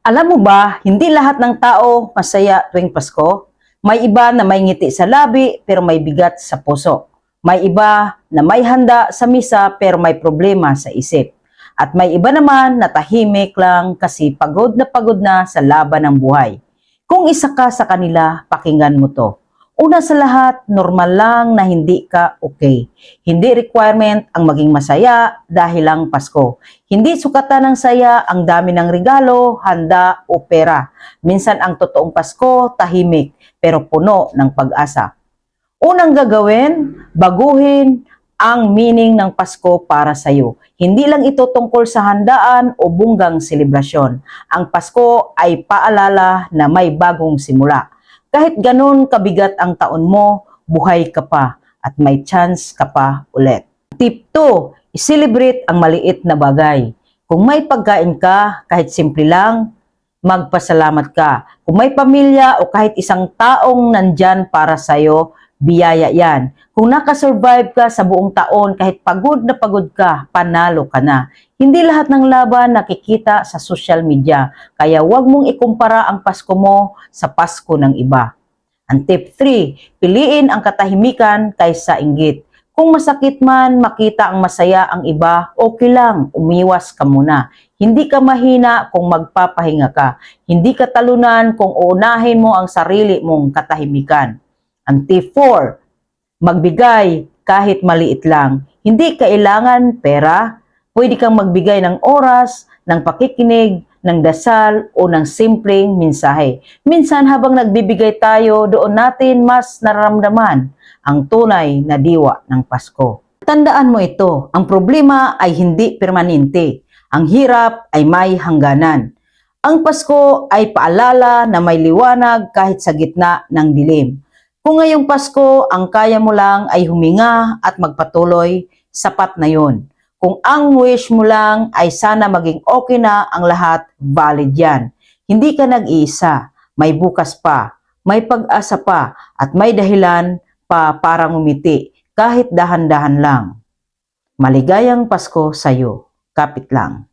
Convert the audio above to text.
Alam mo ba, hindi lahat ng tao masaya tuwing Pasko. May iba na may ngiti sa labi pero may bigat sa puso. May iba na may handa sa misa pero may problema sa isip. At may iba naman na tahimik lang kasi pagod na sa laban ng buhay. Kung isa ka sa kanila, pakinggan mo to. Una sa lahat, normal lang na hindi ka okay. Hindi requirement ang maging masaya dahil lang Pasko. Hindi sukatan ng saya ang dami ng regalo, handa o pera. Minsan ang totoong Pasko, tahimik, pero puno ng pag-asa. Unang gagawin, baguhin ang meaning ng Pasko para sa iyo. Hindi lang ito tungkol sa handaan o bunggang selebrasyon. Ang Pasko ay paalala na may bagong simula. Kahit ganun kabigat ang taon mo, buhay ka pa at may chance ka pa ulit. Tip 2, i-celebrate ang maliit na bagay. Kung may pagkain ka, kahit simple lang, magpasalamat ka. Kung may pamilya o kahit isang taong nandyan para sa'yo, biyaya yan. Kung nakasurvive ka sa buong taon, kahit pagod na pagod ka, panalo ka na. Hindi lahat ng laban nakikita sa social media, kaya huwag mong ikumpara ang Pasko mo sa Pasko ng iba. Ang tip 3, piliin ang katahimikan kaysa inggit. Kung masakit man makita ang masaya ang iba, okay lang, umiwas ka muna. Hindi ka mahina kung magpapahinga ka. Hindi ka talunan kung uunahin mo ang sarili mong katahimikan. Ang tip 4, magbigay kahit maliit lang. Hindi kailangan pera. Pwede kang magbigay ng oras, ng pakikinig, ng dasal o ng simpleng mensahe. Minsan habang nagbibigay tayo, doon natin mas nararamdaman ang tunay na diwa ng Pasko. Tandaan mo ito, ang problema ay hindi permanente. Ang hirap ay may hangganan. Ang Pasko ay paalala na may liwanag kahit sa gitna ng dilim. Kung ngayong Pasko ang kaya mo lang ay huminga at magpatuloy, sapat na yun. Kung ang wish mo lang ay sana maging okay na ang lahat, valid yan. Hindi ka nag-iisa, may bukas pa, may pag-asa pa, at may dahilan pa para ngumiti kahit dahan-dahan lang. Maligayang Pasko sa'yo, kapit lang.